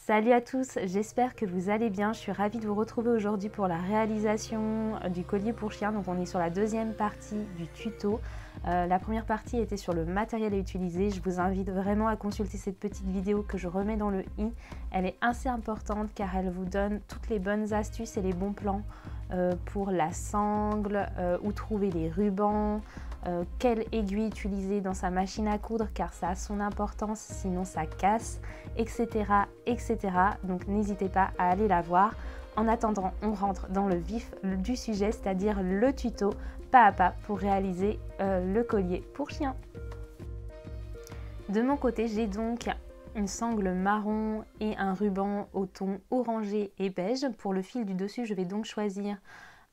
Salut à tous, j'espère que vous allez bien. Je suis ravie de vous retrouver aujourd'hui pour la réalisation du collier pour chien. Donc on est sur la deuxième partie du tuto. La première partie était sur le matériel à utiliser. Je vous invite vraiment à consulter cette petite vidéo que je remets dans le i. Elle est assez importante car elle vous donne toutes les bonnes astuces et les bons plans pour la sangle, où trouver les rubans, quelle aiguille utiliser dans sa machine à coudre car ça a son importance, sinon ça casse, etc. etc. Donc n'hésitez pas à aller la voir. En attendant, on rentre dans le vif du sujet, c'est-à-dire le tuto pas à pas pour réaliser le collier pour chien. De mon côté, j'ai donc une sangle marron et un ruban au ton orangé et beige. Pour le fil du dessus, je vais donc choisir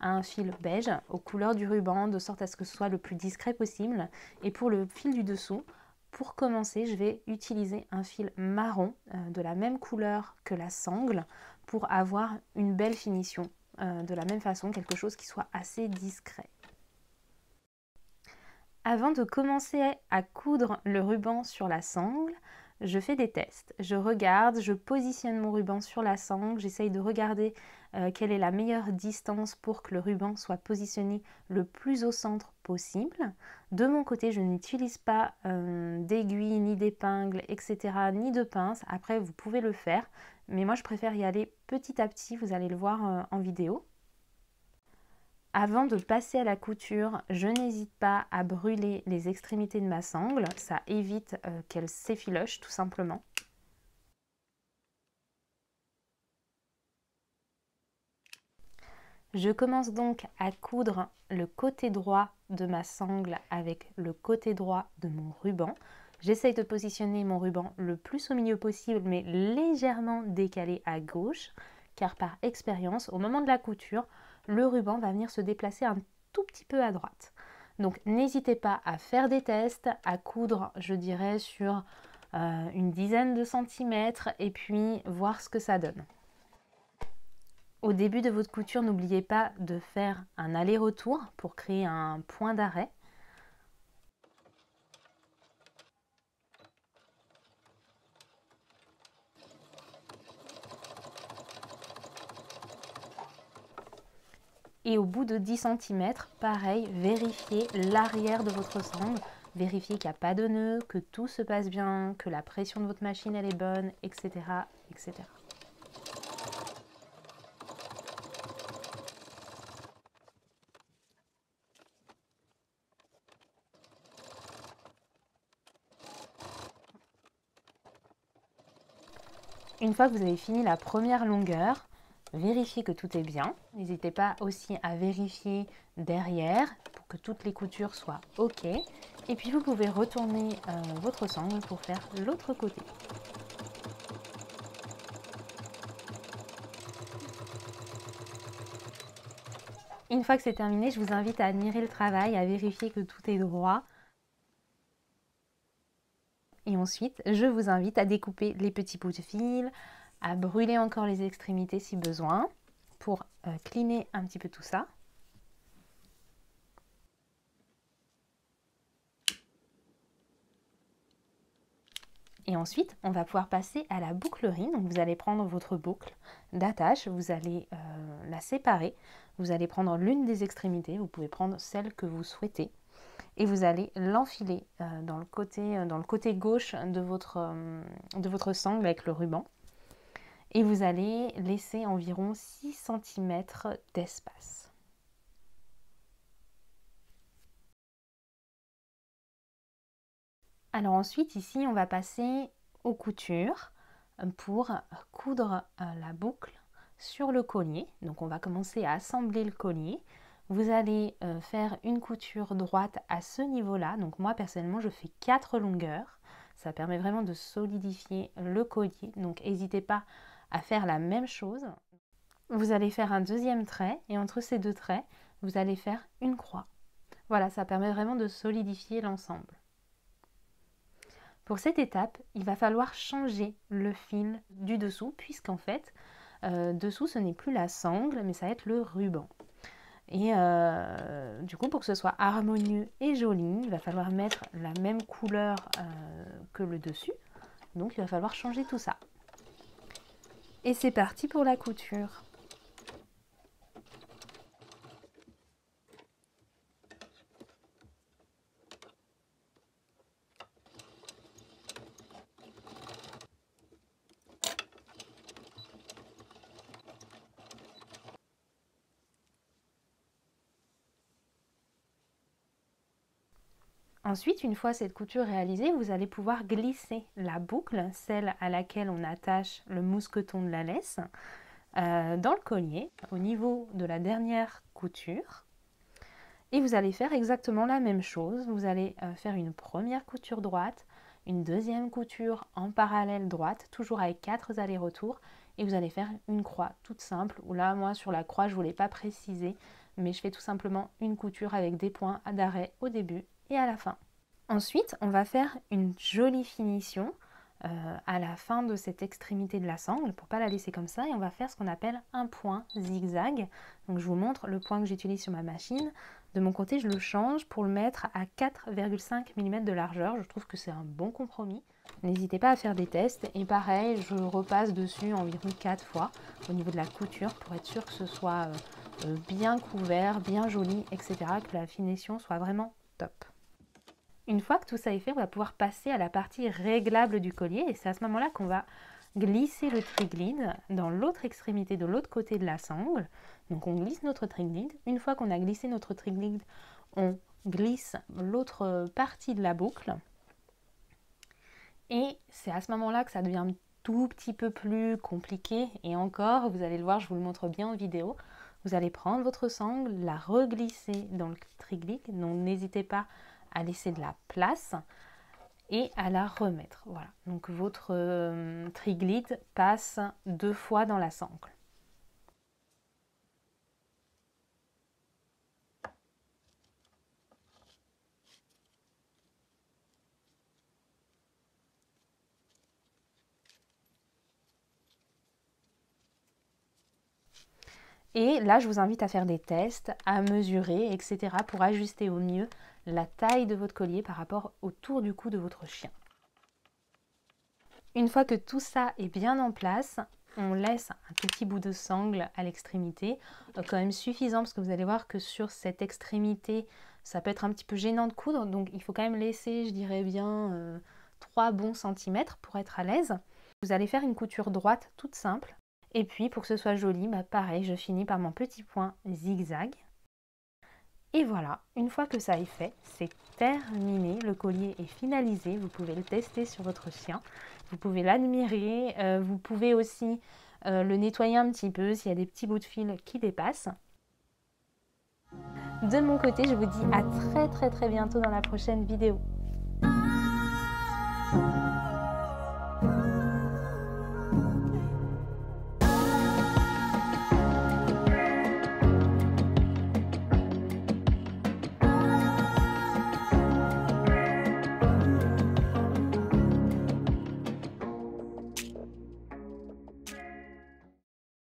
un fil beige aux couleurs du ruban, de sorte à ce que ce soit le plus discret possible. Et pour le fil du dessous, pour commencer, je vais utiliser un fil marron de la même couleur que la sangle pour avoir une belle finition. De la même façon, quelque chose qui soit assez discret. Avant de commencer à coudre le ruban sur la sangle, je fais des tests. Je regarde, je positionne mon ruban sur la sangle, j'essaye de regarder quelle est la meilleure distance pour que le ruban soit positionné le plus au centre possible. De mon côté, je n'utilise pas d'aiguille, ni d'épingle, etc., ni de pince. Après, vous pouvez le faire, mais moi je préfère y aller petit à petit, vous allez le voir en vidéo. Avant de passer à la couture, je n'hésite pas à brûler les extrémités de ma sangle, ça évite qu'elle s'effiloche tout simplement. Je commence donc à coudre le côté droit de ma sangle avec le côté droit de mon ruban. J'essaye de positionner mon ruban le plus au milieu possible, mais légèrement décalé à gauche, car par expérience, au moment de la couture, le ruban va venir se déplacer un tout petit peu à droite. Donc n'hésitez pas à faire des tests, à coudre, je dirais, sur une dizaine de centimètres et puis voir ce que ça donne. Au début de votre couture, n'oubliez pas de faire un aller-retour pour créer un point d'arrêt. Et au bout de 10 cm, pareil, vérifiez l'arrière de votre sangle, vérifiez qu'il n'y a pas de nœud, que tout se passe bien, que la pression de votre machine elle est bonne, etc. etc. Une fois que vous avez fini la première longueur, vérifiez que tout est bien. N'hésitez pas aussi à vérifier derrière pour que toutes les coutures soient OK. Et puis vous pouvez retourner votre sangle pour faire l'autre côté. Une fois que c'est terminé, je vous invite à admirer le travail, à vérifier que tout est droit. Et ensuite, je vous invite à découper les petits bouts de fil, à brûler encore les extrémités si besoin, pour cleaner un petit peu tout ça. Et ensuite, on va pouvoir passer à la bouclerie. Donc vous allez prendre votre boucle d'attache, vous allez la séparer. Vous allez prendre l'une des extrémités, vous pouvez prendre celle que vous souhaitez. Et vous allez l'enfiler dans le côté gauche de votre sangle avec le ruban. Et vous allez laisser environ 6 cm d'espace. Alors ensuite, ici, on va passer aux coutures pour coudre la boucle sur le collier. Donc on va commencer à assembler le collier. Vous allez faire une couture droite à ce niveau-là. Donc moi, personnellement, je fais 4 longueurs. Ça permet vraiment de solidifier le collier. Donc n'hésitez pas à faire la même chose. Vous allez faire un deuxième trait et entre ces deux traits, vous allez faire une croix. Voilà, ça permet vraiment de solidifier l'ensemble. Pour cette étape, il va falloir changer le fil du dessous, puisqu'en fait, dessous, ce n'est plus la sangle, mais ça va être le ruban. Et du coup, pour que ce soit harmonieux et joli, il va falloir mettre la même couleur que le dessus. Donc, il va falloir changer tout ça. Et c'est parti pour la couture. Ensuite, une fois cette couture réalisée, vous allez pouvoir glisser la boucle, celle à laquelle on attache le mousqueton de la laisse, dans le collier, au niveau de la dernière couture. Et vous allez faire exactement la même chose. Vous allez faire une première couture droite, une deuxième couture en parallèle droite, toujours avec 4 allers-retours. Et vous allez faire une croix toute simple, où là, moi, sur la croix, je ne voulais pas préciser, mais je fais tout simplement une couture avec des points d'arrêt au début et à la fin. Ensuite, on va faire une jolie finition à la fin de cette extrémité de la sangle pour ne pas la laisser comme ça, et on va faire ce qu'on appelle un point zigzag. Donc je vous montre le point que j'utilise sur ma machine. De mon côté, je le change pour le mettre à 4,5 mm de largeur. Je trouve que c'est un bon compromis. N'hésitez pas à faire des tests, et pareil, je repasse dessus environ 4 fois au niveau de la couture pour être sûr que ce soit bien couvert, bien joli, etc., que la finition soit vraiment top. Une fois que tout ça est fait, on va pouvoir passer à la partie réglable du collier, et c'est à ce moment-là qu'on va glisser le triglide dans l'autre extrémité, de l'autre côté de la sangle. Donc on glisse notre triglide. Une fois qu'on a glissé notre triglide, on glisse l'autre partie de la boucle. Et c'est à ce moment-là que ça devient un tout petit peu plus compliqué. Et encore, vous allez le voir, je vous le montre bien en vidéo. Vous allez prendre votre sangle, la reglisser dans le triglide. Donc n'hésitez pas à laisser de la place et à la remettre. Voilà, donc votre triglide passe 2 fois dans la sangle. Et là, je vous invite à faire des tests, à mesurer, etc. pour ajuster au mieux la taille de votre collier par rapport au tour du cou de votre chien. Une fois que tout ça est bien en place, on laisse un tout petit bout de sangle à l'extrémité, quand même suffisant, parce que vous allez voir que sur cette extrémité, ça peut être un petit peu gênant de coudre, donc il faut quand même laisser, je dirais bien, 3 bons centimètres pour être à l'aise. Vous allez faire une couture droite toute simple. Et puis pour que ce soit joli, pareil, je finis par mon petit point zigzag. Et voilà, une fois que ça est fait, c'est terminé, le collier est finalisé, vous pouvez le tester sur votre chien, vous pouvez l'admirer, vous pouvez aussi le nettoyer un petit peu s'il y a des petits bouts de fil qui dépassent. De mon côté, je vous dis à très bientôt dans la prochaine vidéo.